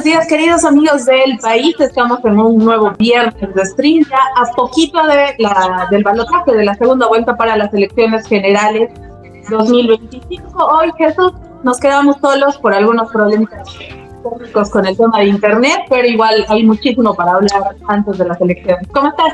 días, queridos amigos del país. Estamos en un nuevo viernes de stream, ya a poquito del balotaje de la segunda vuelta para las elecciones generales 2025. Hoy, Jesús, nos quedamos solos por algunos problemas técnicos con el tema de internet, pero igual hay muchísimo para hablar antes de las elecciones. ¿Cómo estás?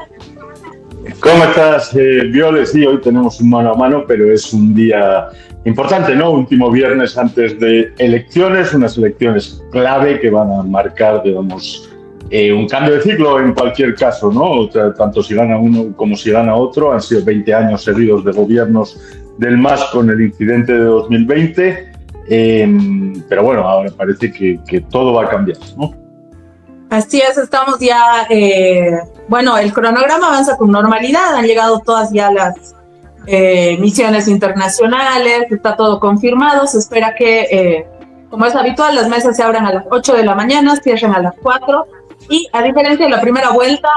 ¿Cómo estás, Viole? Sí, hoy tenemos un mano a mano, pero es un día importante, ¿no? Último viernes antes de elecciones, unas elecciones clave que van a marcar, digamos, un cambio de ciclo en cualquier caso, ¿no? O sea, tanto si gana uno como si gana otro. Han sido 20 años seguidos de gobiernos del MAS con el incidente de 2020, pero bueno, ahora parece que todo va a cambiar, ¿no? Así es, estamos ya, bueno, el cronograma avanza con normalidad, han llegado todas ya las misiones internacionales, está todo confirmado, se espera que, como es habitual, las mesas se abran a las 8 de la mañana, cierren a las 4, y a diferencia de la primera vuelta,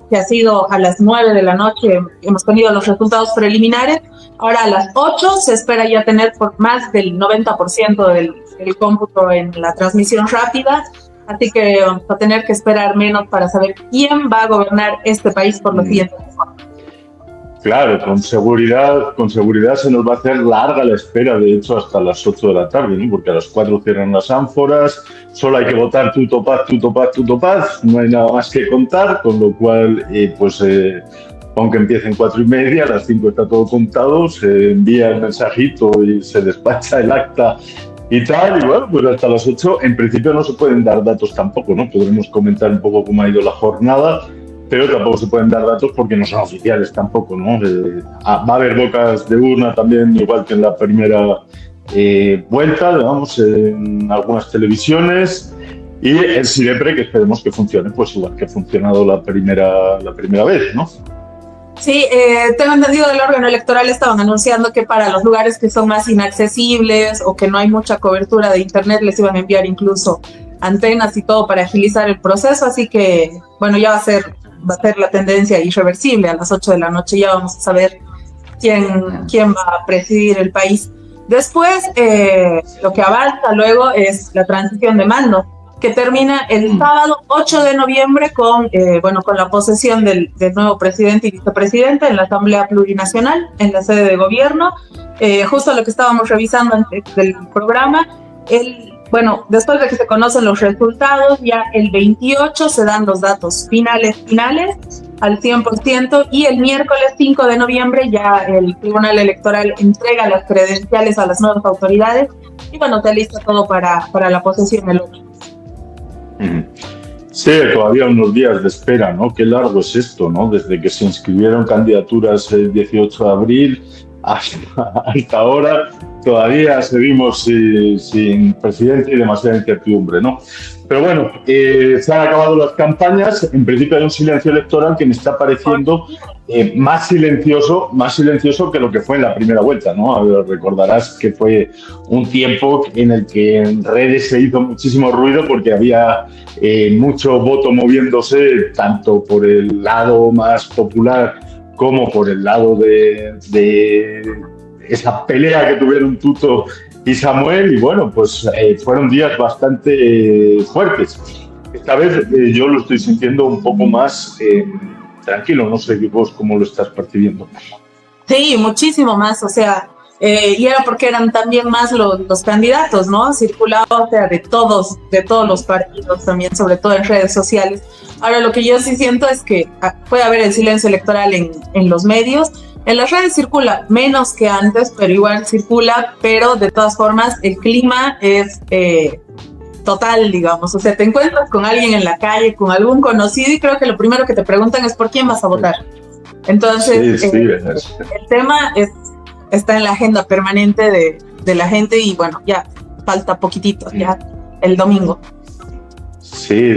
que ha sido a las 9 de la noche, hemos tenido los resultados preliminares, ahora a las 8 se espera ya tener por más del 90% del cómputo en la transmisión rápida. Así que vamos a tener que esperar menos para saber quién va a gobernar este país por los siguientes años. Claro, con seguridad se nos va a hacer larga la espera, de hecho hasta las 8 de la tarde, ¿no? Porque a las 4 cierran las ánforas, solo hay que votar tu paz, no hay nada más que contar, con lo cual, aunque empiecen 4:30, a las 5 está todo contado, se envía el mensajito y se despacha el acta y tal, y bueno, pues hasta las 8 en principio no se pueden dar datos tampoco, ¿no? Podremos comentar un poco cómo ha ido la jornada, pero tampoco se pueden dar datos porque no son oficiales tampoco, ¿no? Va a haber bocas de urna también, igual que en la primera vuelta, digamos, en algunas televisiones, y el SIREPRE, que esperemos que funcione, pues igual que ha funcionado la primera vez, ¿no? Sí, tengo entendido del órgano electoral estaban anunciando que para los lugares que son más inaccesibles o que no hay mucha cobertura de internet les iban a enviar incluso antenas y todo para agilizar el proceso, así que bueno, ya va a ser la tendencia irreversible. A las 8 de la noche ya vamos a saber quién va a presidir el país. Después, lo que avanza luego es la transición de mando, que termina el sábado 8 de noviembre con la posesión del nuevo presidente y vicepresidente en la Asamblea Plurinacional, en la sede de gobierno. Justo lo que estábamos revisando antes del programa, después de que se conocen los resultados, ya el 28 se dan los datos finales al 100%, y el miércoles 5 de noviembre ya el Tribunal Electoral entrega las credenciales a las nuevas autoridades y bueno, se alista todo para la posesión del 8. Sí, todavía unos días de espera, ¿no? Qué largo es esto, ¿no? Desde que se inscribieron candidaturas el 18 de abril hasta ahora, todavía seguimos sin presidente y demasiada incertidumbre, ¿no? Pero bueno, se han acabado las campañas. En principio hay un silencio electoral que me está pareciendo más silencioso que lo que fue en la primera vuelta, ¿no? A ver, recordarás que fue un tiempo en el que en redes se hizo muchísimo ruido porque había mucho voto moviéndose, tanto por el lado más popular como por el lado de esa pelea que tuvieron Tuto y Samuel, y bueno, pues fueron días bastante fuertes. Esta vez yo lo estoy sintiendo un poco más tranquilo, no sé vos cómo lo estás percibiendo. Sí, muchísimo más, o sea, y era porque eran también más los candidatos, ¿no? Circulaba, o sea, de todos los partidos también, sobre todo en redes sociales. Ahora, lo que yo sí siento es que puede haber el silencio electoral en los medios. En las redes circula menos que antes, pero igual circula, pero de todas formas el clima es total, digamos. O sea, te encuentras con alguien en la calle, con algún conocido, y creo que lo primero que te preguntan es ¿por quién vas a votar? Entonces, el tema está en la agenda permanente de la gente, y bueno, ya falta poquitito, ya el domingo. Sí,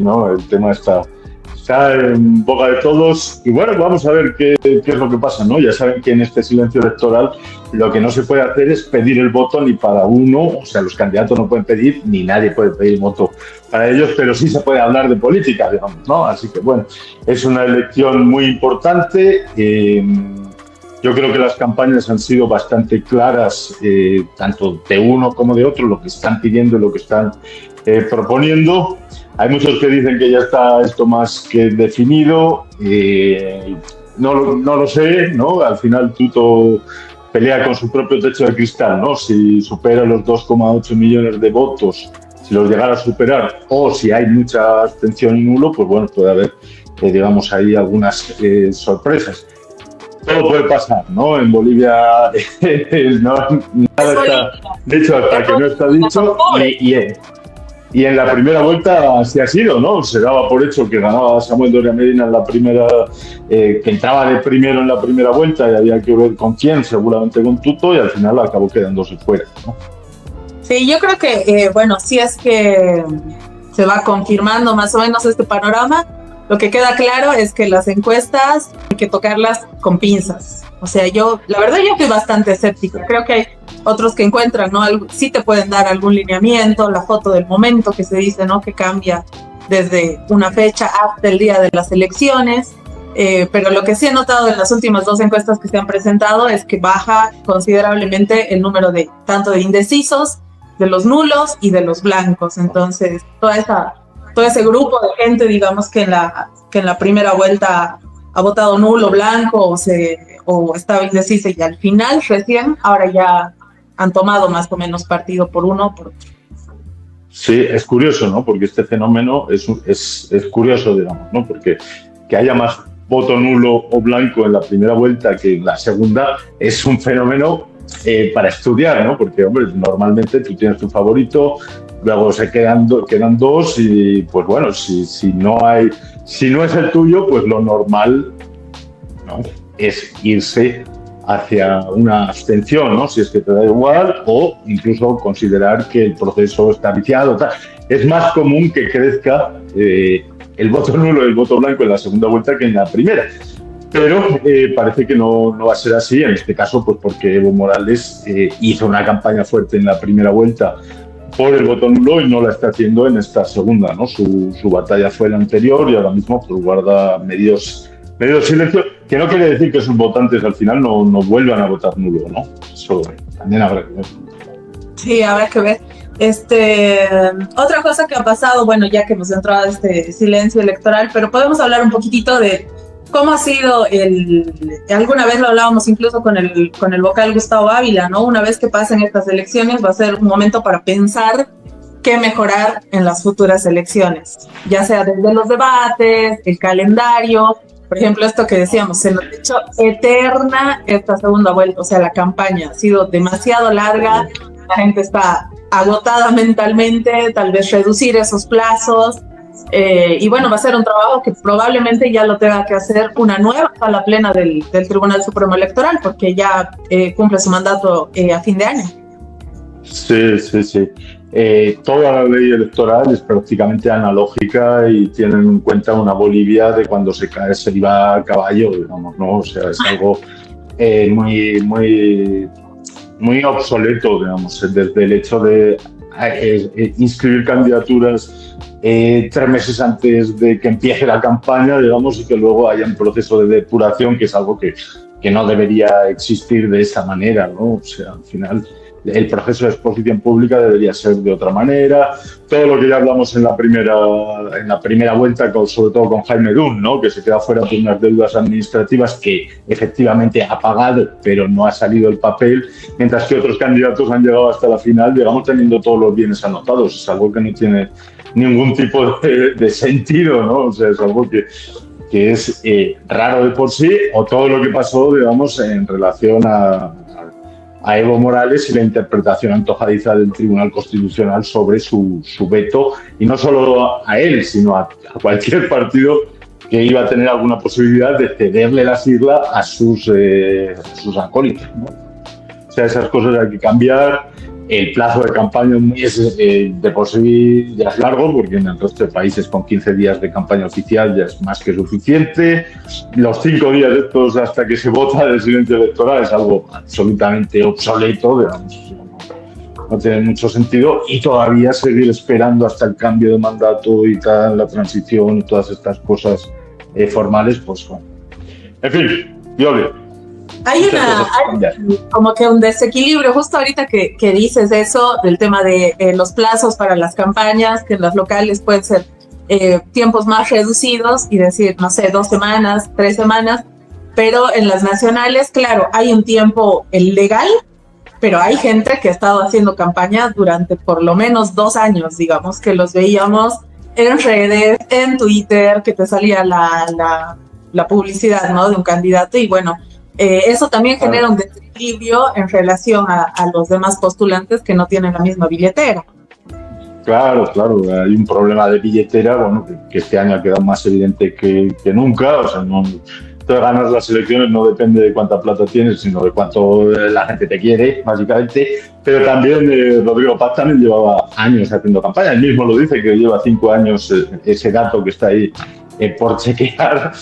¿no? El tema está en boca de todos, y bueno, vamos a ver qué es lo que pasa, ¿no? Ya saben que en este silencio electoral lo que no se puede hacer es pedir el voto ni para uno, o sea, los candidatos no pueden pedir, ni nadie puede pedir voto para ellos, pero sí se puede hablar de política, digamos, ¿no? Así que bueno, es una elección muy importante. Yo creo que las campañas han sido bastante claras, tanto de uno como de otro, lo que están pidiendo y lo que están proponiendo. Hay muchos que dicen que ya está esto más que definido. No lo sé, ¿no? Al final Tuto pelea con su propio techo de cristal, ¿no? Si supera los 2,8 millones de votos, si los llegara a superar, o si hay mucha abstención y nulo, pues bueno, puede haber, digamos, ahí algunas sorpresas. Todo puede pasar, ¿no? En Bolivia nada está, de hecho, hasta que no está dicho, y en la primera vuelta así ha sido, ¿no? Se daba por hecho que ganaba Samuel Doria Medina en la primera, que entraba de primero en la primera vuelta y había que ver con quién, seguramente con Tuto, y al final acabó quedándose fuera, ¿no? Sí, yo creo que, bueno, si es que se va confirmando más o menos este panorama, lo que queda claro es que las encuestas hay que tocarlas con pinzas. O sea, la verdad yo soy bastante escéptica. Creo que hay otros que encuentran, ¿no? Sí te pueden dar algún lineamiento, la foto del momento que se dice, ¿no? Que cambia desde una fecha hasta el día de las elecciones. Pero lo que sí he notado en las últimas 2 encuestas que se han presentado es que baja considerablemente el número de tanto de indecisos, de los nulos y de los blancos. Entonces, todo ese grupo de gente, digamos, que en la primera vuelta ha votado nulo, blanco o estaba indeciso, y al final recién ahora ya han tomado más o menos partido por uno o por otro. Sí, es curioso, ¿no? Porque este fenómeno es curioso, digamos, ¿no? Porque que haya más voto nulo o blanco en la primera vuelta que en la segunda es un fenómeno para estudiar, ¿no? Porque, hombre, normalmente tú tienes tu favorito, luego se quedan dos y, pues bueno, si no es el tuyo, pues lo normal, ¿no? Es irse hacia una abstención, ¿no? Si es que te da igual, o incluso considerar que el proceso está viciado. Tal. Es más común que crezca el voto nulo y el voto blanco en la segunda vuelta que en la primera. Pero parece que no va a ser así, en este caso, pues porque Evo Morales hizo una campaña fuerte en la primera vuelta por el voto nulo y no la está haciendo en esta segunda, ¿no? Su batalla fue la anterior y ahora mismo pues, guarda medios silencio, que no quiere decir que sus votantes al final no vuelvan a votar nulo, ¿no? Eso también habrá que ver. Sí, habrá que ver. Otra cosa que ha pasado, bueno, ya que hemos entrado a este silencio electoral, pero podemos hablar un poquitito de cómo ha sido alguna vez lo hablábamos incluso con el vocal Gustavo Ávila, ¿no? Una vez que pasen estas elecciones va a ser un momento para pensar qué mejorar en las futuras elecciones, ya sea desde los debates, el calendario. Por ejemplo, esto que decíamos, se nos ha hecho eterna esta segunda vuelta, o sea, la campaña ha sido demasiado larga, la gente está agotada mentalmente, tal vez reducir esos plazos, y bueno, va a ser un trabajo que probablemente ya lo tenga que hacer una nueva sala plena del Tribunal Supremo Electoral, porque ya cumple su mandato a fin de año. Sí. Toda la ley electoral es prácticamente analógica y tienen en cuenta una Bolivia de cuando se iba a caballo, digamos, ¿no? O sea, es algo muy obsoleto, digamos, desde el hecho de inscribir candidaturas 3 meses antes de que empiece la campaña, digamos, y que luego haya un proceso de depuración, que es algo que no debería existir de esa manera, ¿no? O sea, al final el proceso de exposición pública debería ser de otra manera. Todo lo que ya hablamos en la primera vuelta, sobre todo con Jaime Dunn, ¿no? Que se queda fuera por unas deudas administrativas que efectivamente ha pagado, pero no ha salido el papel, mientras que otros candidatos han llegado hasta la final, digamos, teniendo todos los bienes anotados. Es algo que no tiene ningún tipo de sentido, ¿no? O sea, es algo que es raro de por sí, o todo lo que pasó, digamos, en relación a Evo Morales y la interpretación antojadiza del Tribunal Constitucional sobre su veto, y no solo a él, sino a cualquier partido que iba a tener alguna posibilidad de cederle las islas a sus acólitos, ¿no? O sea, esas cosas hay que cambiar. El plazo de campaña es de por sí ya es largo, porque en el resto de países con 15 días de campaña oficial ya es más que suficiente. Los 5 días estos hasta que se vota del silencio electoral es algo absolutamente obsoleto, digamos, no tiene mucho sentido, y todavía seguir esperando hasta el cambio de mandato y tal, la transición y todas estas cosas formales, pues bueno. En fin, Yoli. Hay como que un desequilibrio, justo ahorita que dices eso, del tema de los plazos para las campañas, que en las locales pueden ser tiempos más reducidos y decir, no sé, 2 semanas, 3 semanas, pero en las nacionales, claro, hay un tiempo legal, pero hay gente que ha estado haciendo campañas durante por lo menos 2 años, digamos, que los veíamos en redes, en Twitter, que te salía la publicidad, ¿no?, de un candidato, y bueno, eso también genera un desequilibrio en relación a los demás postulantes que no tienen la misma billetera. Claro, hay un problema de billetera, bueno, que este año ha quedado más evidente que nunca. O sea, no, tú ganas las elecciones no depende de cuánta plata tienes, sino de cuánto la gente te quiere, básicamente. Pero también Rodrigo Paz también llevaba años haciendo campaña. Él mismo lo dice, que lleva 5 años, ese dato que está ahí, por chequear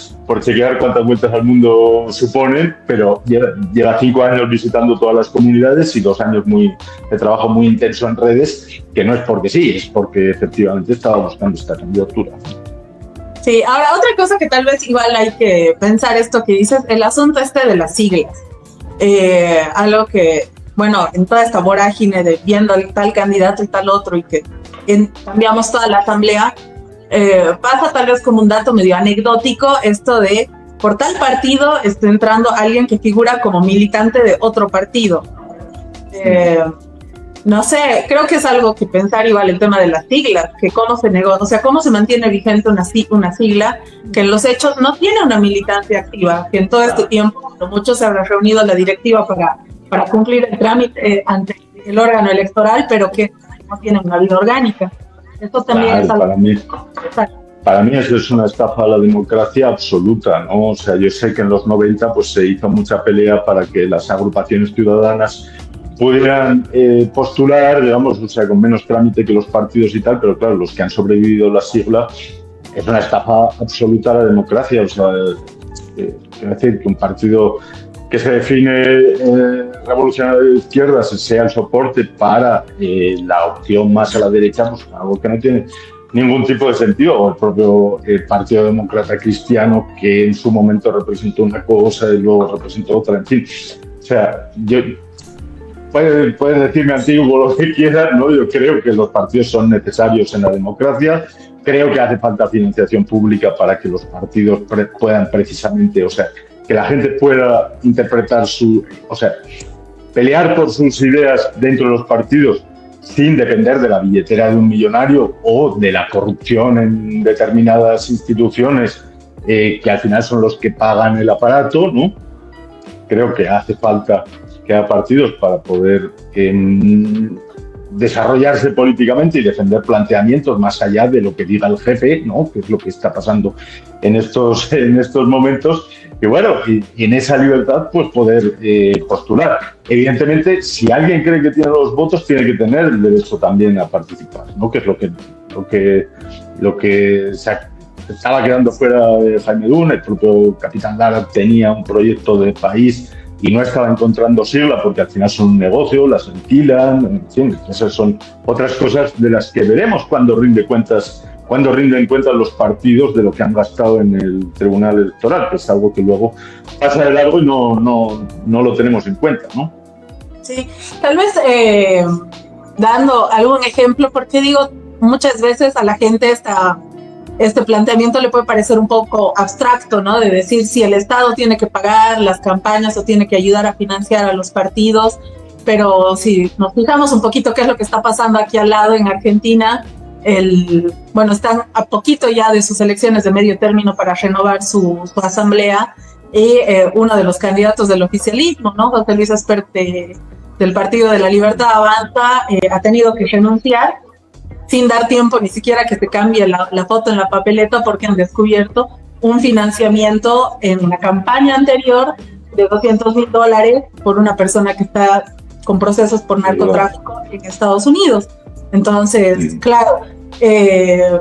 cuántas vueltas al mundo suponen, pero lleva 5 años visitando todas las comunidades y 2 años de trabajo muy intenso en redes, que no es porque sí, es porque efectivamente estaba buscando esta candidatura. Sí, ahora otra cosa que tal vez igual hay que pensar, esto que dices, el asunto de las siglas. Algo que, bueno, en toda esta vorágine de viendo tal candidato y tal otro, y que cambiamos toda la asamblea, pasa tal vez como un dato medio anecdótico esto de, por tal partido está entrando alguien que figura como militante de otro partido. No sé, creo que es algo que pensar igual el tema de las siglas, que cómo se negocia, o sea, cómo se mantiene vigente una sigla que en los hechos no tiene una militancia activa, que en todo este tiempo muchos se habrán reunido en la directiva para cumplir el trámite ante el órgano electoral, pero que no tienen una vida orgánica. Esto también es algo... Para mí eso es una estafa a la democracia absoluta, ¿no? O sea, yo sé que en los 90 pues se hizo mucha pelea para que las agrupaciones ciudadanas pudieran postular, digamos, o sea, con menos trámite que los partidos y tal, pero claro, los que han sobrevivido la sigla, es una estafa absoluta a la democracia. O sea, quiero decir que un partido que se define revolucionario de izquierdas sea el soporte para la opción más a la derecha, pues algo que no tiene ningún tipo de sentido. O el propio Partido Demócrata Cristiano, que en su momento representó una cosa y luego representó otra, en fin. O sea, puedes decirme antiguo lo que quieras, ¿no? Yo creo que los partidos son necesarios en la democracia. Creo que hace falta financiación pública para que los partidos puedan precisamente, o sea, que la gente pueda interpretar pelear por sus ideas dentro de los partidos sin depender de la billetera de un millonario o de la corrupción en determinadas instituciones que al final son los que pagan el aparato, ¿no? Creo que hace falta que haya partidos para poder desarrollarse políticamente y defender planteamientos más allá de lo que diga el jefe, ¿no? Que es lo que está pasando en estos momentos. Y bueno, y en esa libertad pues poder postular. Evidentemente, si alguien cree que tiene los votos, tiene que tener el derecho también a participar, ¿no? Que es lo que se estaba quedando fuera de Jaime Dún. El propio capitán Lara tenía un proyecto de país y no estaba encontrando sigla porque al final son un negocio, las alquilan, en fin, esas son otras cosas de las que veremos cuando rinden cuentas los partidos de lo que han gastado en el Tribunal Electoral, que es algo que luego pasa de largo y no lo tenemos en cuenta, ¿no? Sí, tal vez dando algún ejemplo, porque digo, muchas veces a la gente este planteamiento le puede parecer un poco abstracto, ¿no? De decir si el Estado tiene que pagar las campañas o tiene que ayudar a financiar a los partidos, pero si nos fijamos un poquito qué es lo que está pasando aquí al lado en Argentina, están a poquito ya de sus elecciones de medio término para renovar su asamblea, y uno de los candidatos del oficialismo, ¿no? José Luis Espert del Partido de la Libertad Avanza, ha tenido que renunciar sin dar tiempo ni siquiera que se cambie la foto en la papeleta, porque han descubierto un financiamiento en la campaña anterior de $200,000 por una persona que está con procesos por narcotráfico en Estados Unidos. Entonces, claro,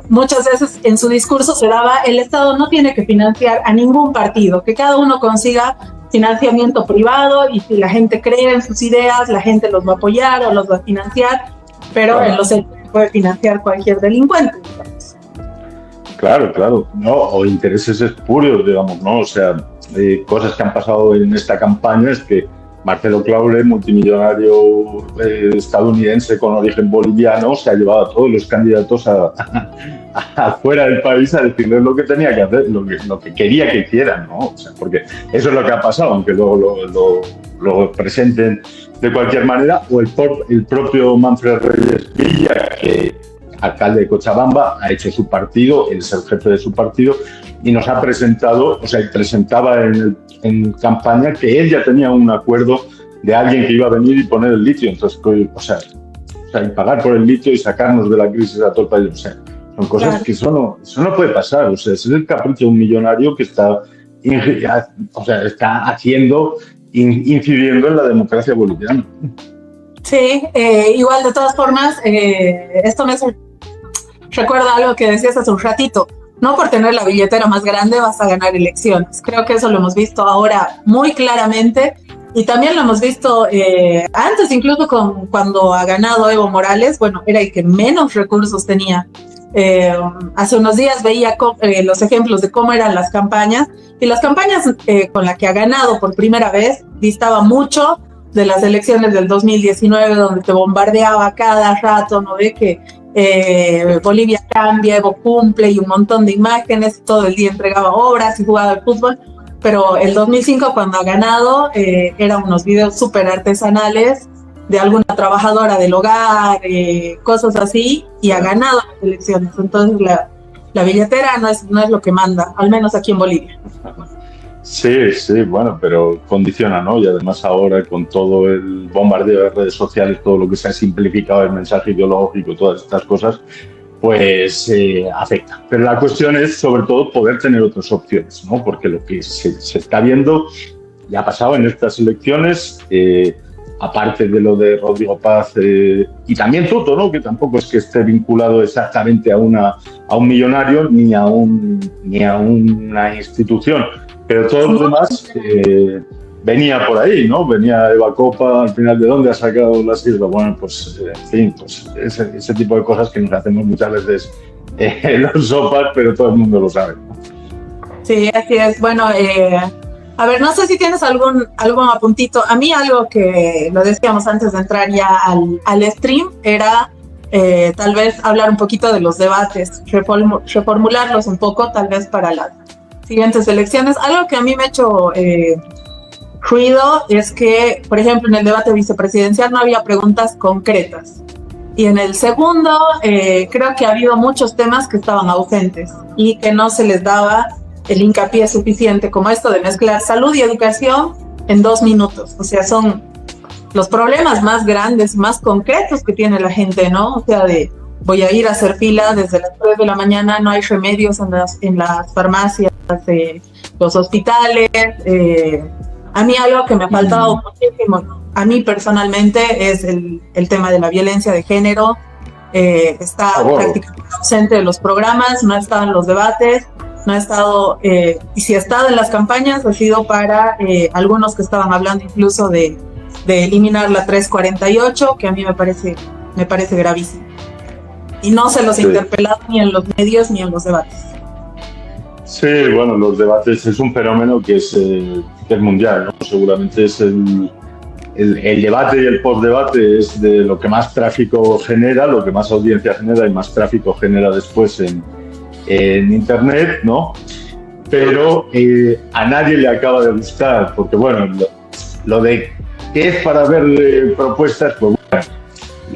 muchas veces en su discurso se daba, el Estado no tiene que financiar a ningún partido, que cada uno consiga financiamiento privado, y si la gente cree en sus ideas, la gente los va a apoyar o los va a financiar, pero en los hechos puede financiar cualquier delincuente, digamos. Claro, no, o intereses espurios, digamos, ¿no? O sea, cosas que han pasado en esta campaña es que Marcelo Claure, multimillonario estadounidense con origen boliviano, se ha llevado a todos los candidatos afuera del país a decirles lo que tenía que hacer, lo que quería que hicieran, ¿no? O sea, porque eso es lo que ha pasado, aunque luego lo presenten de cualquier manera, o el propio Manfred Reyes Villa, que alcalde de Cochabamba, ha hecho su partido, él es el jefe de su partido, y nos ha presentado, o sea, presentaba en campaña que él ya tenía un acuerdo de alguien que iba a venir y poner el litio, entonces, o sea, y pagar por el litio y sacarnos de la crisis a todo el país, o sea, son cosas claro. Que eso no puede pasar, o sea, ese es el capricho de un millonario que está incidiendo en la democracia boliviana. Sí, igual de todas formas, esto me recuerda algo que decías hace un ratito. No por tener la billetera más grande vas a ganar elecciones. Creo que eso lo hemos visto ahora muy claramente y también lo hemos visto antes, incluso cuando ha ganado Evo Morales. Bueno, era el que menos recursos tenía. Hace unos días veía los ejemplos de cómo eran las campañas y las campañas con las que ha ganado por primera vez distaba mucho de las elecciones del 2019 donde te bombardeaba cada rato, ¿no ve? Que Bolivia cambia, Evo cumple y un montón de imágenes, todo el día entregaba obras y jugaba al fútbol, pero el 2005 cuando ha ganado eran unos videos súper artesanales de alguna trabajadora del hogar, cosas así, y ha ganado las elecciones. Entonces la billetera no es lo que manda, al menos aquí en Bolivia. Sí, bueno, pero condiciona, ¿no? Y además ahora con todo el bombardeo de redes sociales, todo lo que se ha simplificado, el mensaje ideológico, todas estas cosas, pues afecta. Pero la cuestión es, sobre todo, poder tener otras opciones, ¿no? Porque lo que se está viendo ya ha pasado en estas elecciones, aparte de lo de Rodrigo Paz y también Tuto, ¿no? Que tampoco es que esté vinculado exactamente a un millonario ni a una institución. Pero todo lo demás venía por ahí, ¿no? Venía Eva Copa, al final, ¿de dónde ha sacado la sigla? Bueno, pues, en fin, pues ese tipo de cosas que nos hacemos muchas veces los sopas, pero todo el mundo lo sabe, ¿no? Sí, así es. Bueno, a ver, no sé si tienes algún apuntito. A mí algo que lo decíamos antes de entrar ya al stream era tal vez hablar un poquito de los debates, reformularlos un poco, tal vez para las siguientes elecciones. Algo que a mí me ha hecho ruido es que, por ejemplo, en el debate vicepresidencial no había preguntas concretas. Y en el segundo, creo que ha habido muchos temas que estaban ausentes y que no se les daba el hincapié suficiente, como esto de mezclar salud y educación en 2 minutos. O sea, son los problemas más grandes, más concretos que tiene la gente, ¿no? O sea, de voy a ir a hacer fila desde las 3 de la mañana, no hay remedios en las farmacias, los hospitales. A mí algo que me ha faltado muchísimo, a mí personalmente, es el tema de la violencia de género. Está prácticamente ausente de los programas, no ha estado en los debates, no ha estado, y si ha estado en las campañas ha sido para algunos que estaban hablando incluso de eliminar la 348, que a mí me parece gravísimo. Y no se los interpelado ni en los medios ni en los debates. Sí, bueno, los debates es un fenómeno que es mundial, ¿no? Seguramente es el debate y el postdebate es de lo que más tráfico genera, lo que más audiencia genera y más tráfico genera después en Internet, ¿no? Pero a nadie le acaba de gustar, porque bueno, lo de qué es para ver propuestas, pues bueno,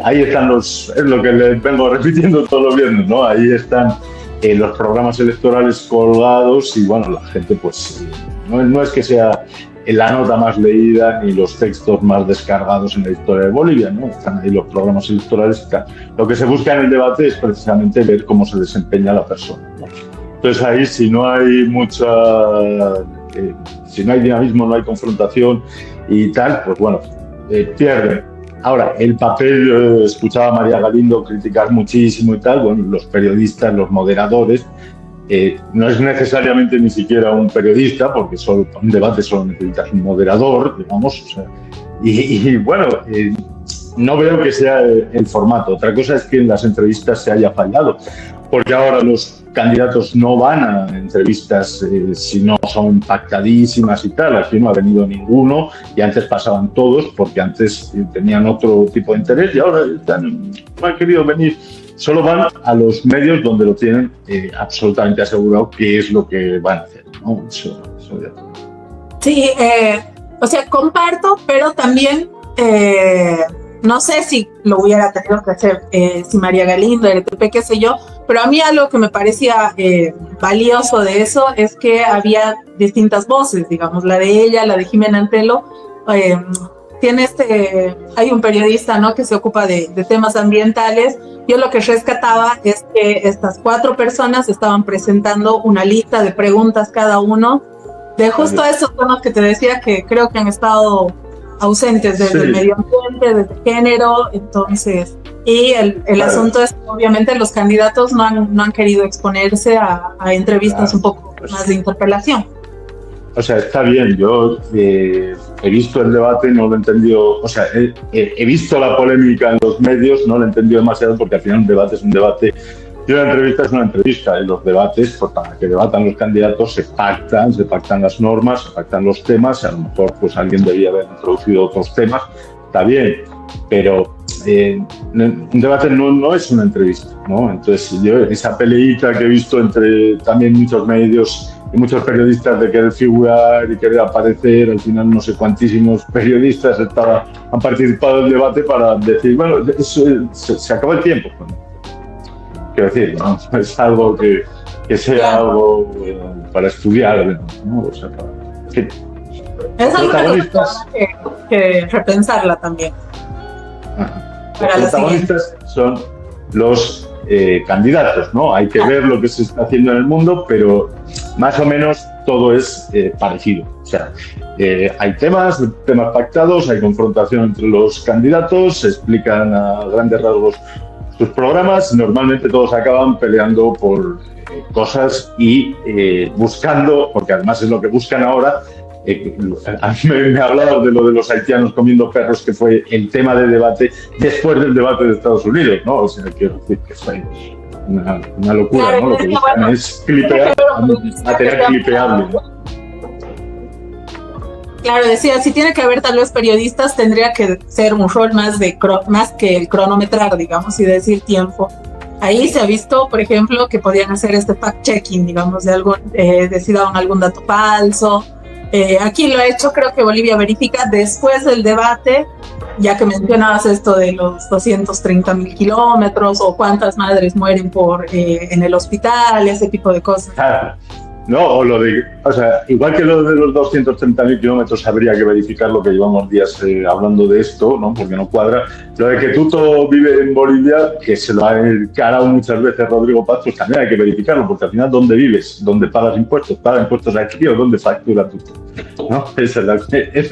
ahí están es lo que les vengo repitiendo todos los viernes, ¿no? Ahí están los programas electorales colgados y bueno, la gente pues no es que sea la nota más leída ni los textos más descargados en la historia de Bolivia, ¿no? Están ahí los programas electorales. Lo que se busca en el debate es precisamente ver cómo se desempeña la persona, ¿no? Entonces ahí si no hay si no hay dinamismo, no hay confrontación y tal, pues bueno, pierden. Ahora, el papel, escuchaba a María Galindo criticar muchísimo y tal, bueno, los periodistas, los moderadores, no es necesariamente ni siquiera un periodista, porque para un debate solo necesitas un moderador, digamos, o sea, y bueno, no veo que sea el formato. Otra cosa es que en las entrevistas se haya fallado, porque ahora los candidatos no van a entrevistas si no son pactadísimas y tal. Aquí no ha venido ninguno y antes pasaban todos porque antes tenían otro tipo de interés y ahora no han querido venir. Solo van a los medios donde lo tienen absolutamente asegurado que es lo que van a hacer, ¿no? Eso ya. Sí, o sea, comparto, pero también no sé si lo hubiera tenido que hacer si María Galindo, RTP, qué sé yo, pero a mí algo que me parecía valioso de eso es que había distintas voces, digamos, la de ella, la de Jimena Antelo. Hay un periodista, ¿no?, que se ocupa de temas ambientales. Yo lo que rescataba es que estas 4 personas estaban presentando una lista de preguntas cada uno de justo esos temas que te decía que creo que han estado ausentes desde el medio ambiente, desde el género, entonces, y el asunto es que obviamente los candidatos no han querido exponerse a entrevistas un poco más de interpelación. O sea, está bien, yo he visto el debate, no lo he entendido, o sea, he visto la polémica en los medios, no lo he entendido demasiado porque al final un debate es un debate y una entrevista es una entrevista. En los debates, pues, para que debatan los candidatos se pactan las normas, se pactan los temas, a lo mejor pues alguien debía haber introducido otros temas, está bien, pero un debate no es una entrevista, ¿no? Entonces yo esa peleita que he visto entre también muchos medios y muchos periodistas de querer figurar y querer aparecer, al final no sé cuantísimos periodistas han participado del debate para decir, bueno, se acabó el tiempo. Quiero decir, no es algo que sea algo para estudiar, ¿no? O sea, es algo que repensarla también. Los protagonistas son los candidatos, ¿no? Hay que ver lo que se está haciendo en el mundo, pero más o menos todo es parecido. O sea, hay temas pactados, hay confrontación entre los candidatos, se explican a grandes rasgos sus programas, normalmente todos acaban peleando por cosas y buscando, porque además es lo que buscan ahora. A mí me hablaba de lo de los haitianos comiendo perros, que fue el tema de debate después del debate de Estados Unidos, ¿no? O sea, quiero decir que fue una locura, claro, ¿no? Lo que buscan es clipear, material clipeable, ¿no? Claro, decía, si tiene que haber tal vez periodistas, tendría que ser un rol más que el cronometrar, digamos, y decir tiempo. Ahí se ha visto, por ejemplo, que podían hacer este fact-checking, digamos, de si daban algún dato falso. Aquí lo ha hecho, creo que Bolivia Verifica, después del debate, ya que mencionabas esto de los 230,000 kilómetros o cuántas madres mueren en el hospital, ese tipo de cosas. No, o sea, igual que lo de los 230,000 kilómetros habría que verificar, lo que llevamos días hablando de esto, ¿no? Porque no cuadra. Lo de que Tuto vive en Bolivia, que se lo ha encarado muchas veces Rodrigo Paz, pues también hay que verificarlo, porque al final, ¿dónde vives? ¿Dónde pagas impuestos? ¿Pagas impuestos aquí o dónde factura Tuto? ¿No? Esa es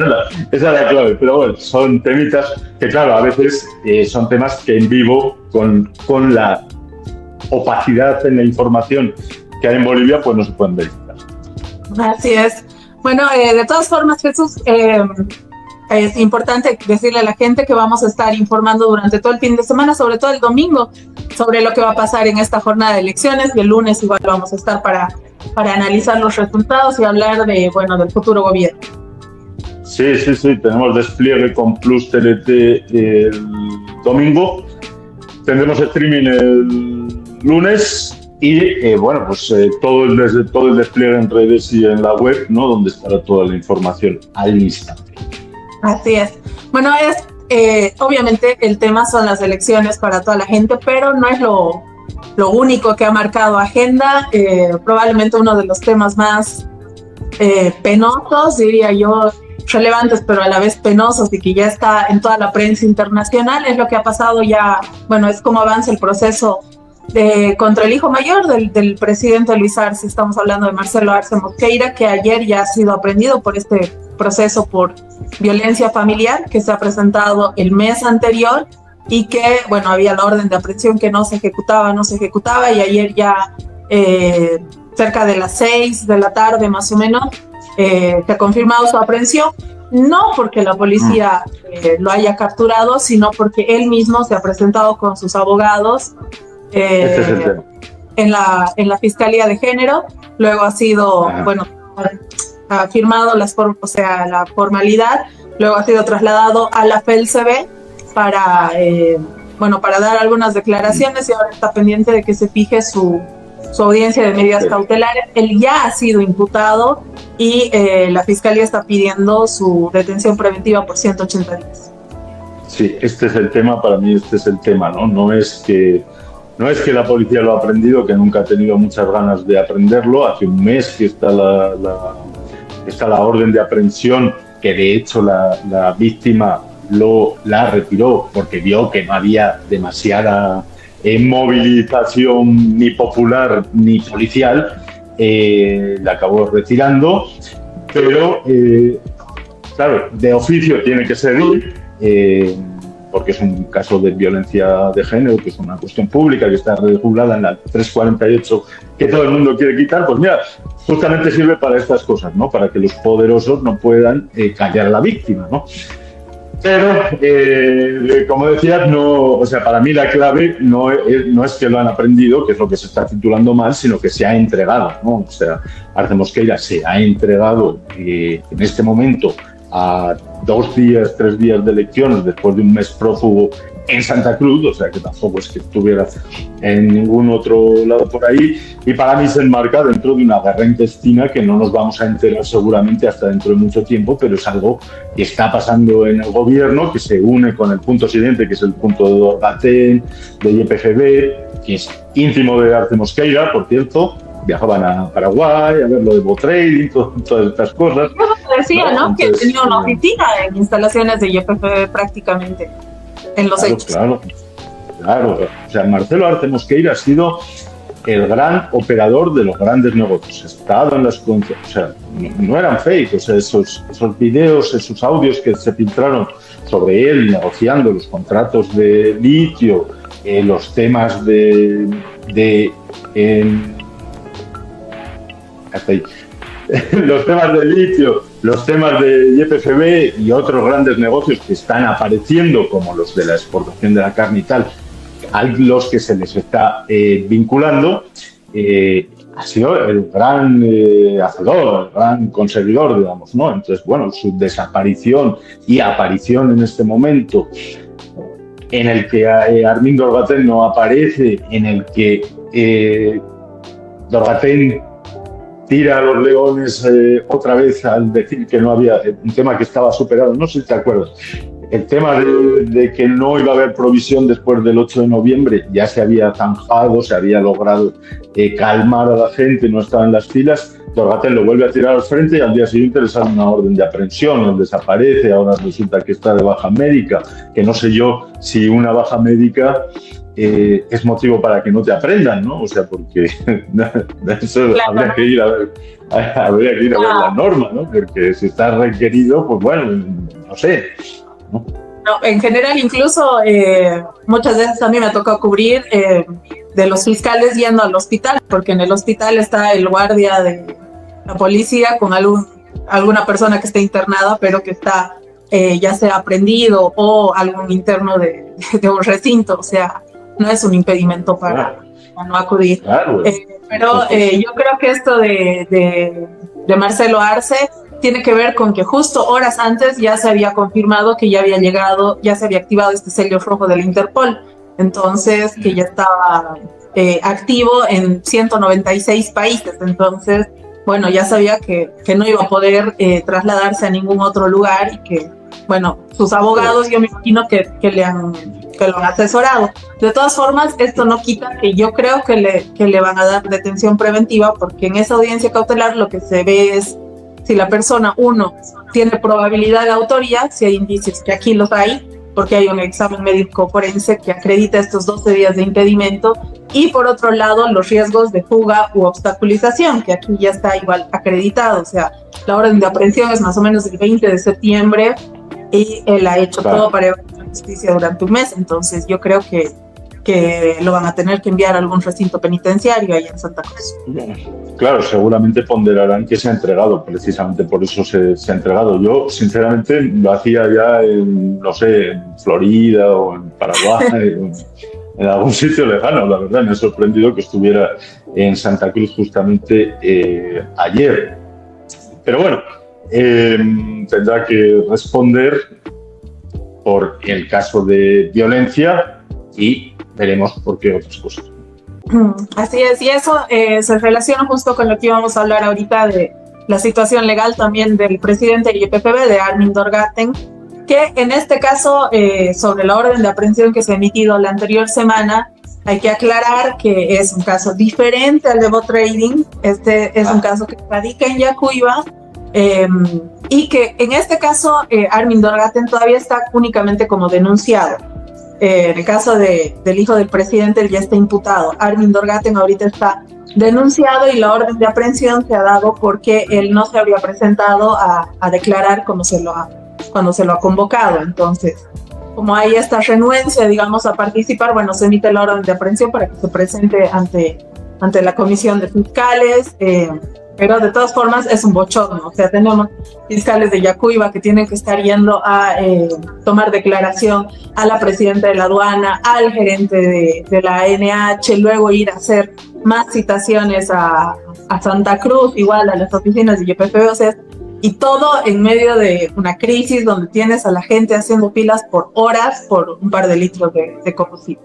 la clave. Pero bueno, son temitas que, claro, a veces son temas que en vivo, con la opacidad en la información que hay en Bolivia, pues no se pueden verificar. Así es. Bueno, de todas formas, Jesús, es importante decirle a la gente que vamos a estar informando durante todo el fin de semana, sobre todo el domingo, sobre lo que va a pasar en esta jornada de elecciones, y el lunes igual vamos a estar para analizar los resultados y hablar del futuro gobierno. Sí, tenemos despliegue con Plus TLT el domingo, tendremos streaming el lunes. Y todo el despliegue en redes y en la web, ¿no? Donde estará toda la información al instante. Así es. Bueno, obviamente el tema son las elecciones para toda la gente, pero no es lo único que ha marcado agenda. Probablemente uno de los temas más penosos, diría yo, relevantes, pero a la vez penosos, y que ya está en toda la prensa internacional, es lo que ha pasado ya. Bueno, es cómo avanza el proceso contra el hijo mayor del presidente Luis Arce. Estamos hablando de Marcelo Arce Mosqueira, que ayer ya ha sido aprehendido por este proceso por violencia familiar que se ha presentado el mes anterior, y que, bueno, había la orden de aprehensión que no se ejecutaba, y ayer ya cerca de las 6 de la tarde más o menos se ha confirmado su aprehensión, no porque la policía lo haya capturado, sino porque él mismo se ha presentado con sus abogados. Este es el tema. en la Fiscalía de Género, luego ha sido, bueno, ha firmado la formalidad, luego ha sido trasladado a la FELCB para, bueno, para dar algunas declaraciones y ahora está pendiente de que se fije su audiencia de medidas cautelares. Él ya ha sido imputado y la Fiscalía está pidiendo su detención preventiva por 180 días. Sí, este es el tema, para mí este es el tema, ¿no? No es que la policía lo ha aprendido, que nunca ha tenido muchas ganas de aprenderlo. Hace un mes que está la orden de aprehensión, que de hecho la víctima la retiró porque vio que no había demasiada movilización ni popular ni policial, la acabó retirando, pero claro, de oficio tiene que seguir, porque es un caso de violencia de género, que es una cuestión pública, que está regulada en la 348, que todo el mundo quiere quitar. Pues mira, justamente sirve para estas cosas, ¿no? Para que los poderosos no puedan callar a la víctima, ¿no? Pero, como decías, para mí la clave no es que lo han aprendido, que es lo que se está titulando mal, sino que se ha entregado, ¿no? O sea, Arce Mosqueira se ha entregado en este momento a 2 días, 3 días de elecciones, después de un mes prófugo en Santa Cruz, o sea que tampoco es que estuviera en ningún otro lado por ahí, y para mí se enmarca dentro de una guerra intestina que no nos vamos a enterar seguramente hasta dentro de mucho tiempo, pero es algo que está pasando en el gobierno, que se une con el punto siguiente, que es el punto de Dorgatén, de YPGB, que es íntimo de Arce Mosqueira, por cierto. Viajaban a Paraguay a ver lo de Botrading, todas estas cosas. Decía, ¿no? Entonces, que tenía una oficina en instalaciones de YPF prácticamente, en los hechos. Claro. O sea, Marcelo Arce Mosqueira ha sido el gran operador de los grandes negocios. Ha estado en las... O sea, no eran fake. O sea, esos videos, esos audios que se filtraron sobre él negociando los contratos de litio, los temas hasta ahí. Los temas de litio, los temas de YPGB y otros grandes negocios que están apareciendo, como los de la exportación de la carne y tal, a los que se les está vinculando, ha sido el gran hacedor, el gran conseguidor, digamos, ¿no? Entonces, bueno, su desaparición y aparición en este momento, en el que Armin Dorgatén no aparece, en el que Dorgatén tira a los leones otra vez al decir que no había un tema que estaba superado. No sé si te acuerdas. El tema de que no iba a haber provisión después del 8 de noviembre ya se había zanjado, se había logrado calmar a la gente, no estaba en las filas. Dorgatén lo vuelve a tirar al frente y al día siguiente le sale una orden de aprehensión, él desaparece, ahora resulta que está de baja médica, que no sé yo si una baja médica es motivo para que no te aprendan, ¿no? O sea, porque eso claro, habría que ir a ver la norma, ¿no? Porque si está requerido, pues bueno, no sé, ¿no? No, en general, incluso muchas veces a mí me ha tocado cubrir de los fiscales yendo al hospital, porque en el hospital está el guardia de la policía con alguna persona que esté internada, pero que está ya sea aprendido o algún interno de un recinto, o sea, no es un impedimento para no acudir. Claro. Pero yo creo que esto de Marcelo Arce tiene que ver con que justo horas antes ya se había confirmado que ya había llegado, ya se había activado este sello rojo de la Interpol, entonces que ya estaba activo en 196 países, entonces, bueno, ya sabía que no iba a poder trasladarse a ningún otro lugar y que, bueno, sus abogados, yo me imagino que lo han asesorado. De todas formas, esto no quita que yo creo que le van a dar detención preventiva, porque en esa audiencia cautelar lo que se ve es si la persona, uno, tiene probabilidad de autoría, si hay indicios, que aquí los hay, porque hay un examen médico forense que acredita estos 12 días de impedimento, y por otro lado, los riesgos de fuga u obstaculización, que aquí ya está igual acreditado, o sea, la orden de aprehensión es más o menos el 20 de septiembre, y él ha hecho todo para llevar a la justicia durante un mes, entonces yo creo que lo van a tener que enviar a algún recinto penitenciario ahí en Santa Cruz. Claro, seguramente ponderarán que se ha entregado, precisamente por eso se ha entregado. Yo, sinceramente, lo hacía ya en, no sé, en Florida o en Paraguay, en algún sitio lejano, la verdad. Me ha sorprendido que estuviera en Santa Cruz justamente ayer. Pero bueno, tendrá que responder por el caso de violencia y veremos por qué otras cosas. Así es, y eso se relaciona justo con lo que íbamos a hablar ahorita de la situación legal también del presidente del YPFB, de Armin Dorgaten, que en este caso, sobre la orden de aprehensión que se ha emitido la anterior semana, hay que aclarar que es un caso diferente al de bot trading. Este es un caso que radica en Yacuiba, y que en este caso Armin Dorgaten todavía está únicamente como denunciado. En el caso del hijo del presidente, él ya está imputado. Armin Dorgaten ahorita está denunciado y la orden de aprehensión se ha dado porque él no se habría presentado a declarar cuando se lo ha convocado. Entonces, como hay esta renuencia, digamos, a participar, bueno, se emite la orden de aprehensión para que se presente ante la comisión de fiscales. Pero de todas formas es un bochorno. O sea, tenemos fiscales de Yacuiba que tienen que estar yendo a tomar declaración a la presidenta de la aduana, al gerente de la ANH, luego ir a hacer más citaciones a Santa Cruz, igual a las oficinas de YPFB, o sea, y todo en medio de una crisis donde tienes a la gente haciendo filas por horas por un par de litros de combustible.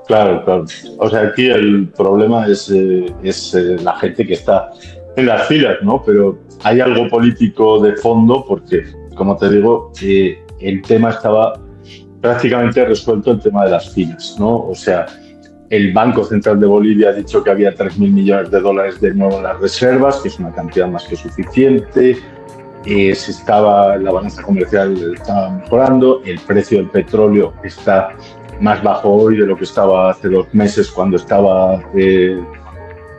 Claro, claro. O sea, aquí el problema es la gente que está en las filas, ¿no? Pero hay algo político de fondo porque, como te digo, el tema estaba prácticamente resuelto, el tema de las filas, ¿no? O sea, el Banco Central de Bolivia ha dicho que había 3.000 millones de dólares de nuevo en las reservas, que es una cantidad más que suficiente. La balanza comercial estaba mejorando, el precio del petróleo está más bajo hoy de lo que estaba hace 2 meses cuando estaba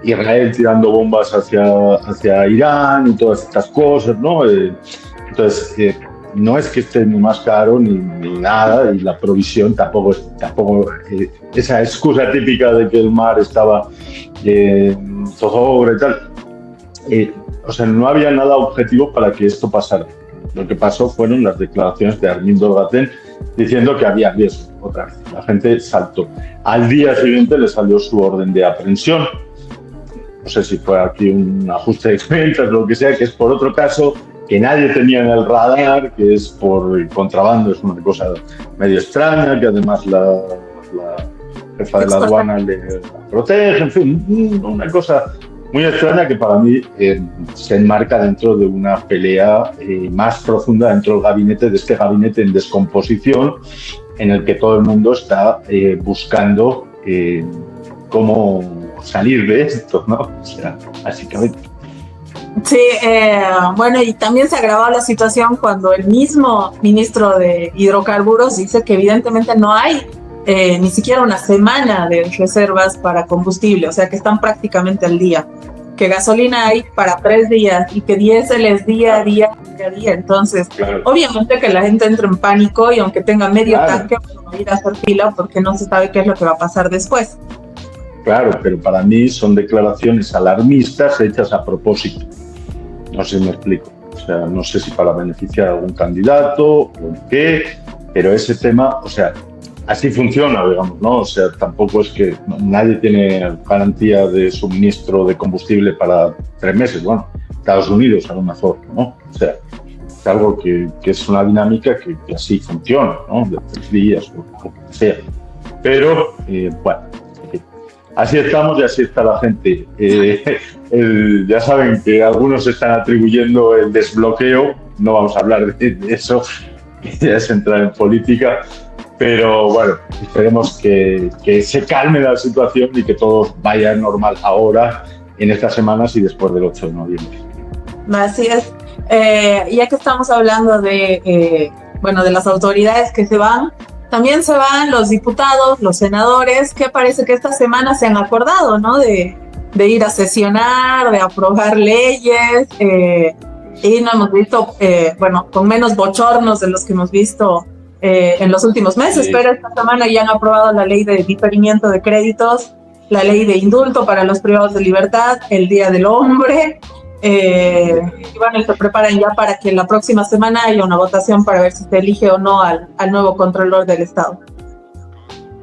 Israel tirando bombas hacia Irán y todas estas cosas, ¿no? Entonces, no es que esté ni más caro ni nada, y la provisión tampoco esa excusa típica de que el mar estaba zozobra y tal. O sea, no había nada objetivo para que esto pasara. Lo que pasó fueron las declaraciones de Armin Dorgaten diciendo que había riesgo. Otra vez, la gente saltó. Al día siguiente le salió su orden de aprehensión. No sé si fue aquí un ajuste de cuentas, lo que sea, que es por otro caso que nadie tenía en el radar, que es por contrabando. Es una cosa medio extraña, que además la jefa de la aduana le protege, en fin, una cosa muy extraña que para mí se enmarca dentro de una pelea más profunda dentro del gabinete, de este gabinete en descomposición, en el que todo el mundo está buscando cómo salir de esto, ¿no? O sea, básicamente. Sí, bueno, y también se ha agravado la situación cuando el mismo ministro de Hidrocarburos dice que evidentemente no hay ni siquiera una semana de reservas para combustible, o sea que están prácticamente al día, que gasolina hay para 3 días y que diésel es día a día. Entonces, claro, obviamente que la gente entra en pánico y aunque tenga medio tanque, va a ir a hacer fila porque no se sabe qué es lo que va a pasar después. Claro, pero para mí son declaraciones alarmistas hechas a propósito. No sé si me explico. O sea, no sé si para beneficiar a algún candidato o qué, pero ese tema, o sea, así funciona, digamos, ¿no? O sea, tampoco es que nadie tiene garantía de suministro de combustible para 3 meses. Bueno, Estados Unidos a lo mejor, ¿no? O sea, es algo que es una dinámica que así funciona, ¿no? De 3 días o lo que sea. Pero, bueno, así estamos y así está la gente. Ya saben que algunos están atribuyendo el desbloqueo, no vamos a hablar de eso, ya es entrar en política. Pero bueno, esperemos que se calme la situación y que todo vaya normal ahora, en estas semanas y después del 8 de noviembre. Así es. Ya que estamos hablando de las autoridades que se van, también se van los diputados, los senadores, que parece que esta semana se han acordado, ¿no? De ir a sesionar, de aprobar leyes, y no hemos visto, con menos bochornos de los que hemos visto en los últimos meses, sí. Pero esta semana ya han aprobado la ley de diferimiento de créditos, la ley de indulto para los privados de libertad, el Día del Hombre, y bueno, se preparan ya para que la próxima semana haya una votación para ver si se elige o no al nuevo Contralor del Estado.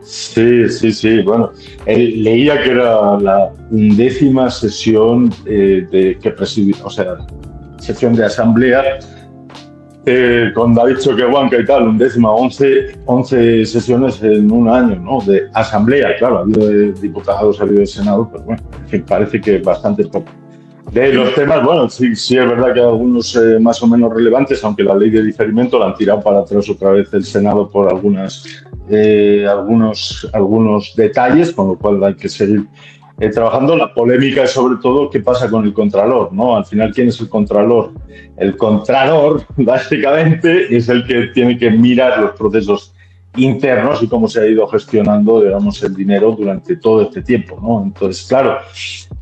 Sí. Bueno, leía que era la 11ª sesión que presidía, o sea, sesión de asamblea con David Choquehuanca y tal, 11 sesiones en un año, ¿no? De asamblea, claro, ha habido de diputados, ha habido de senado, pero bueno, en fin, parece que bastante poco. De los temas, bueno, sí es verdad que hay algunos más o menos relevantes, aunque la ley de diferimiento la han tirado para atrás otra vez el Senado por algunos detalles, con lo cual hay que seguir trabajando. La polémica es sobre todo qué pasa con el contralor, ¿no? Al final, ¿quién es el contralor? El contralor, básicamente, es el que tiene que mirar los procesos internos y cómo se ha ido gestionando, digamos, el dinero durante todo este tiempo, ¿no? Entonces, claro,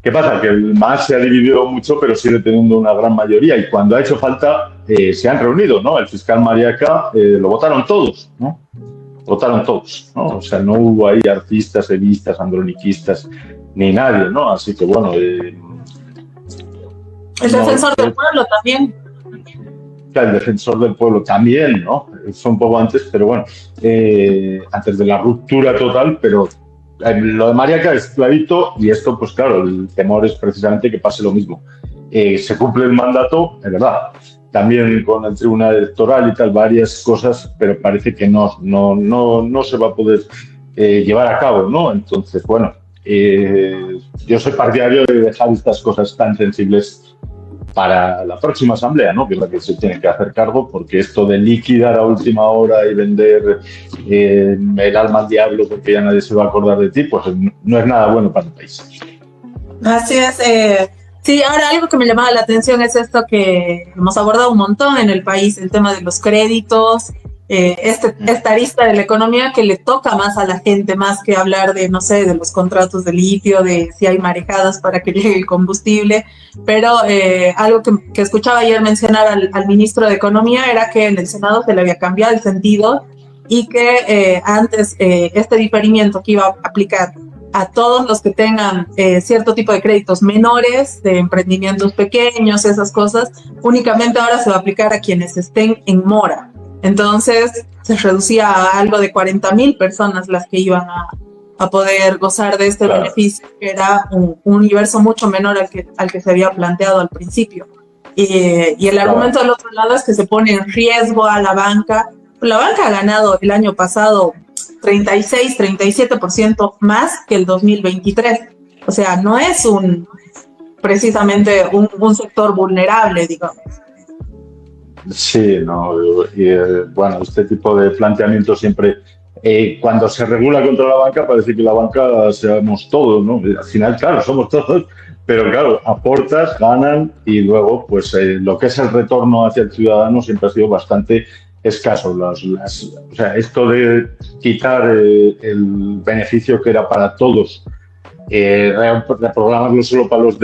¿qué pasa? Que el MAS se ha dividido mucho, pero sigue teniendo una gran mayoría y cuando ha hecho falta se han reunido, ¿no? El fiscal Mariaca lo votaron todos, ¿no? Votaron todos, ¿no? O sea, no hubo ahí artistas, evistas, androniquistas, ni nadie, ¿no? Así que bueno... el defensor del pueblo también. El defensor del pueblo también, ¿no? Fue un poco antes, pero bueno, antes de la ruptura total, pero lo de Mariaca es clarito y esto, pues claro, el temor es precisamente que pase lo mismo. Se cumple el mandato, es verdad, también con el Tribunal Electoral y tal, varias cosas, pero parece que no se va a poder llevar a cabo, ¿no? Entonces, bueno, yo soy partidario de dejar estas cosas tan sensibles para la próxima asamblea, ¿no? Que es la que se tiene que hacer cargo, porque esto de liquidar a última hora y vender el alma al diablo porque ya nadie se va a acordar de ti, pues no es nada bueno para el país. Así es. Sí, ahora algo que me llamaba la atención es esto que hemos abordado un montón en el país, el tema de los créditos, esta arista de la economía que le toca más a la gente, más que hablar de, no sé, de los contratos de litio, de si hay marejadas para que llegue el combustible, pero algo que escuchaba ayer mencionar al ministro de Economía era que en el Senado se le había cambiado el sentido y que antes este diferimiento que iba a aplicar a todos los que tengan cierto tipo de créditos menores, de emprendimientos pequeños, esas cosas, únicamente ahora se va a aplicar a quienes estén en mora. Entonces se reducía a algo de 40,000 personas las que iban a poder gozar de este beneficio, que era un universo mucho menor al que se había planteado al principio. Y el argumento del otro lado es que se pone en riesgo a la banca. La banca ha ganado el año pasado 36-37% más que el 2023. O sea, no es precisamente un sector vulnerable, digamos. Sí, no, bueno, este tipo de planteamiento siempre, cuando se regula contra la banca, parece que la banca seamos todos, ¿no? Al final, claro, somos todos, pero claro, aportas, ganan y luego, pues lo que es el retorno hacia el ciudadano siempre ha sido bastante escaso. O sea, esto de quitar el beneficio que era para todos, reprogramarlo solo para los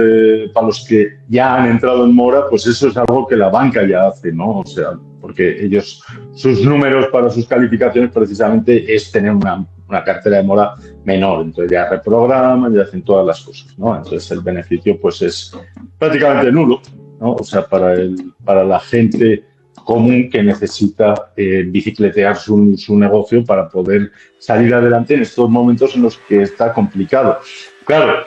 que ya han entrado en mora, pues eso es algo que la banca ya hace, ¿no? O sea, porque ellos, sus números para sus calificaciones precisamente es tener una cartera de mora menor, entonces ya reprograman y hacen todas las cosas, ¿no? Entonces el beneficio pues es prácticamente nulo, ¿no? O sea, para la gente común que necesita bicicletear su negocio para poder salir adelante en estos momentos en los que está complicado. Claro,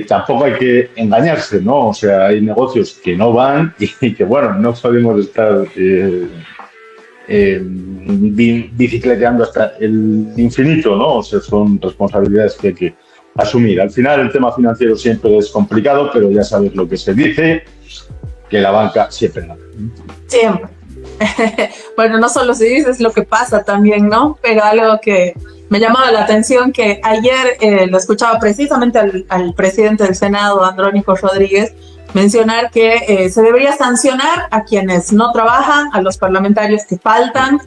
tampoco hay que engañarse, ¿no? O sea, hay negocios que no van y que, bueno, no podemos estar bicicleteando hasta el infinito, ¿no? O sea, son responsabilidades que hay que asumir. Al final, el tema financiero siempre es complicado, pero ya sabes lo que se dice, que la banca siempre gana. Siempre. Bueno, no solo se dice, es lo que pasa también, ¿no? Pero algo que me llamaba la atención, que ayer lo escuchaba precisamente al presidente del Senado, Andrónico Rodríguez, mencionar que se debería sancionar a quienes no trabajan, a los parlamentarios que faltan,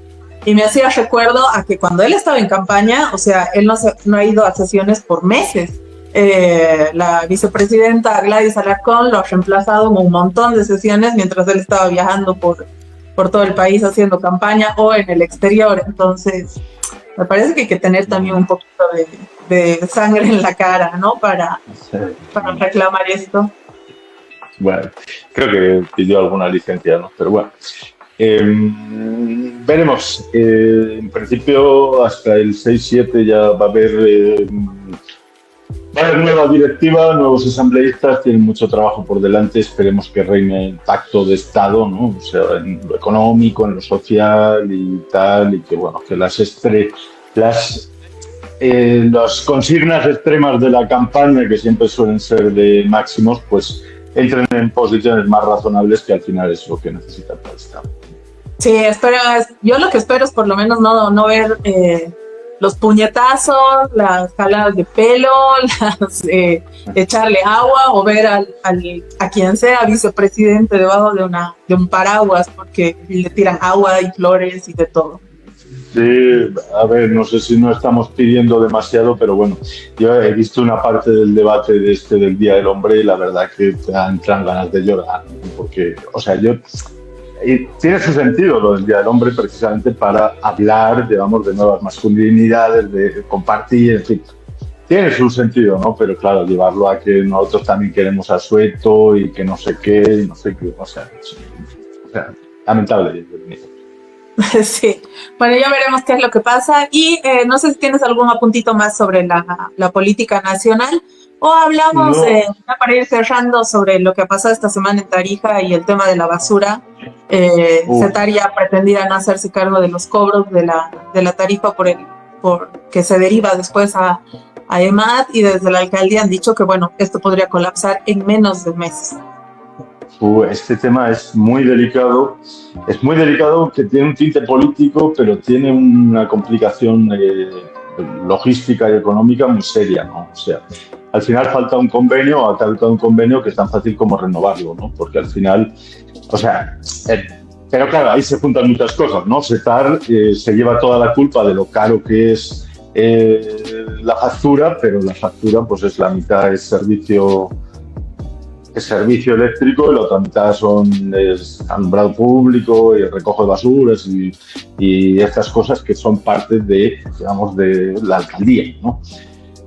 y me hacía recuerdo a que cuando él estaba en campaña, o sea, él no ha ido a sesiones por meses. La vicepresidenta Gladys Alarcón lo ha reemplazado en un montón de sesiones mientras él estaba viajando por todo el país haciendo campaña o en el exterior. Entonces me parece que hay que tener también un poquito de sangre en la cara, ¿no? Para reclamar esto. Bueno, creo que pidió alguna licencia, ¿no? Pero bueno. Veremos. En principio, hasta el 6-7 ya va a haber nueva directiva, nuevos asambleístas, tienen mucho trabajo por delante. Esperemos que reine el pacto de Estado, ¿no? O sea, en lo económico, en lo social y tal, y que bueno, que las consignas extremas de la campaña, que siempre suelen ser de máximos, pues entren en posiciones más razonables, que al final es lo que necesita el Estado. Sí, yo lo que espero es por lo menos no ver los puñetazos, las jaladas de pelo, echarle agua o ver a quien sea vicepresidente debajo de un paraguas, porque le tiran agua y flores y de todo. Sí, a ver, no sé si no estamos pidiendo demasiado, pero bueno, yo he visto una parte del debate del Día del Hombre y la verdad que te entran ganas de llorar, porque, o sea, tiene su sentido lo del Día del Hombre precisamente para hablar, digamos, de nuevas masculinidades, de compartir, en fin. Tiene su sentido, ¿no? Pero claro, llevarlo a que nosotros también queremos asueto y que no sé qué, o sea lamentable. Sí, bueno, ya veremos qué es lo que pasa y no sé si tienes algún apuntito más sobre la política nacional o hablamos, para ir cerrando, sobre lo que ha pasado esta semana en Tarija y el tema de la basura. CETAR ya pretendía no hacerse cargo de los cobros de la tarifa por que se deriva después a EMAT, y desde la alcaldía han dicho que bueno, esto podría colapsar en menos de un mes. Este tema es muy delicado que tiene un tinte político, pero tiene una complicación logística y económica muy seria, ¿no? O sea, al final falta un convenio que es tan fácil como renovarlo, ¿no? Porque al final, o sea, pero claro, ahí se juntan muchas cosas, ¿no? CETAR se lleva toda la culpa de lo caro que es la factura, pero la factura pues es la mitad es servicio eléctrico y la otra mitad es alumbrado público y recojo de basuras y estas cosas que son parte digamos, de la alcaldía, ¿no?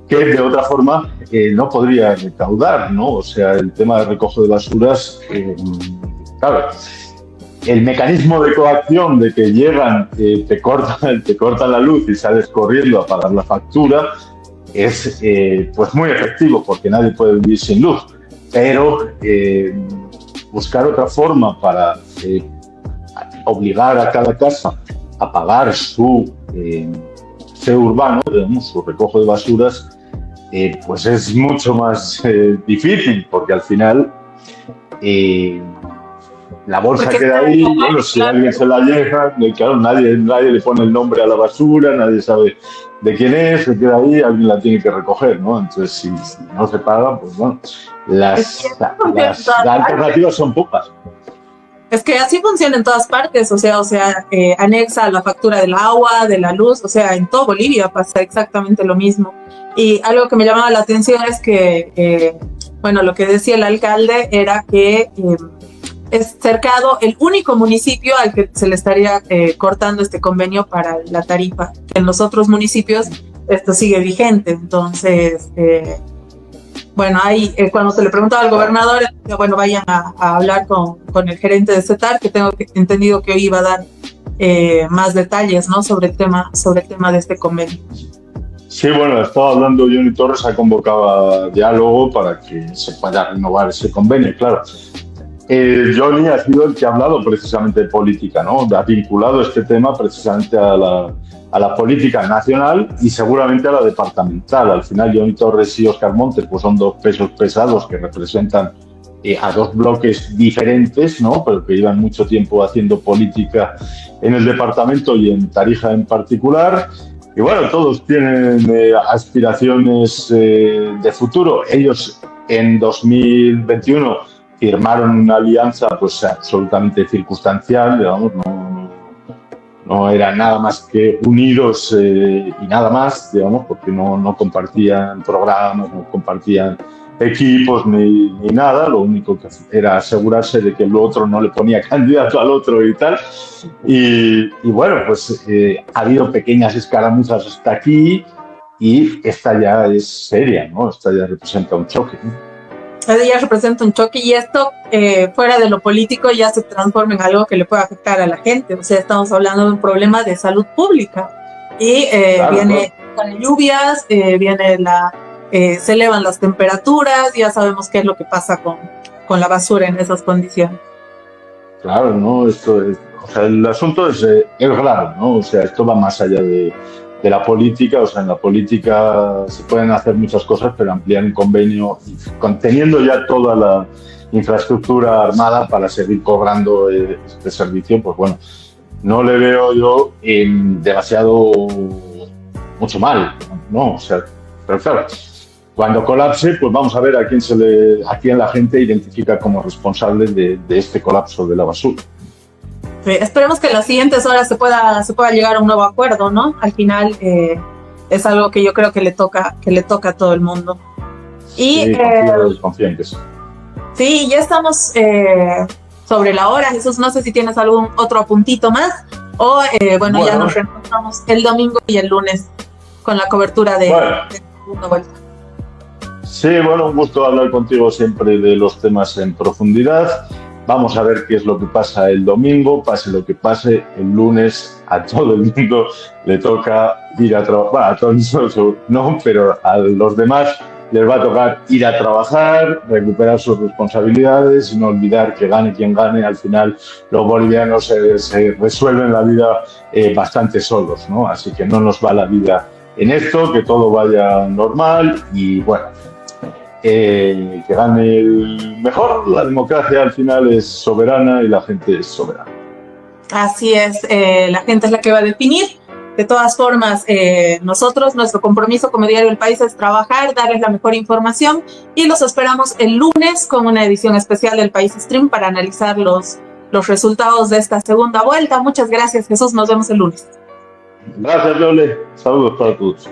Que de otra forma no podría recaudar, ¿no? O sea, el tema de recojo de basuras, claro, el mecanismo de coacción de que llegan, te cortan la luz y sales corriendo a pagar la factura es pues muy efectivo, porque nadie puede vivir sin luz. Pero buscar otra forma para obligar a cada casa a pagar su urbano, digamos, su recojo de basuras, pues es mucho más difícil, porque al final la bolsa queda ahí, bueno, si alguien se la lleva, claro, nadie le pone el nombre a la basura, nadie sabe de quién es, se queda ahí, alguien la tiene que recoger, ¿no? Entonces, si no se paga, pues bueno, las alternativas son pocas. Es que así funciona en todas partes, o sea, anexa la factura del agua, de la luz, o sea, en todo Bolivia pasa exactamente lo mismo. Y algo que me llamaba la atención es que, bueno, lo que decía el alcalde era que es Cercado el único municipio al que se le estaría cortando este convenio para la tarifa. En los otros municipios esto sigue vigente. Entonces, bueno, ahí cuando se le preguntaba al gobernador, bueno, vayan a hablar con el gerente de CETAR, que tengo entendido que hoy iba a dar más detalles, ¿no? sobre el tema de este convenio. Sí, bueno, estaba hablando Johnny Torres, ha convocado a diálogo para que se pueda renovar ese convenio, claro. Johnny ha sido el que ha hablado precisamente de política, ¿no? Ha vinculado este tema precisamente a la política nacional y seguramente a la departamental. Al final, Johnny Torres y Óscar Montes pues son dos pesos pesados que representan a dos bloques diferentes, ¿no? Pero que llevan mucho tiempo haciendo política en el departamento y en Tarija en particular. Y bueno, todos tienen aspiraciones de futuro. Ellos en 2021 firmaron una alianza pues absolutamente circunstancial, digamos, no era nada más que unidos y nada más, digamos, porque no compartían programas, no compartían equipos ni nada, lo único que era asegurarse de que el otro no le ponía candidato al otro y tal. Y bueno, pues ha habido pequeñas escaramuzas hasta aquí y esta ya es seria, ¿no? Esta ya representa un choque, ¿no? Ya representa un choque y esto, fuera de lo político, ya se transforma en algo que le puede afectar a la gente. O sea, estamos hablando de un problema de salud pública y viene las lluvias, se elevan las temperaturas, ya sabemos qué es lo que pasa con la basura en esas condiciones. Claro, ¿no? Esto es, o sea, el asunto es grave, ¿no? O sea, esto va más allá de la política. O sea, en la política se pueden hacer muchas cosas, pero ampliar un convenio, conteniendo ya toda la infraestructura armada para seguir cobrando este servicio, pues bueno, no le veo yo demasiado mucho mal, ¿no? O sea, pero claro, cuando colapse, pues vamos a ver a quién la gente identifica como responsable de este colapso de la basura. Esperemos que en las siguientes horas se pueda llegar a un nuevo acuerdo, ¿no? Al final es algo que yo creo que le toca a todo el mundo. Y sí, confío en que sí. Sí, ya estamos sobre la hora. Jesús, no sé si tienes algún otro apuntito más o bueno, ya nos reencontramos el domingo y el lunes con la cobertura de la segunda vuelta. Sí, bueno, un gusto hablar contigo siempre de los temas en profundidad. Vamos a ver qué es lo que pasa el domingo, pase lo que pase. El lunes a todo el mundo le toca ir a trabajar. Bueno, a todos no, pero a los demás les va a tocar ir a trabajar, recuperar sus responsabilidades y no olvidar que gane quien gane. Al final los bolivianos se resuelven la vida bastante solos, ¿no? Así que no nos va la vida en esto, que todo vaya normal y bueno, que gane el mejor. La democracia al final es soberana y la gente es soberana. Así es, la gente es la que va a definir. De todas formas, nuestro compromiso como Diario El País es trabajar, darles la mejor información y los esperamos el lunes con una edición especial del País Stream para analizar los resultados de esta segunda vuelta. Muchas gracias, Jesús, nos vemos el lunes. Gracias, Lole. Saludos para todos.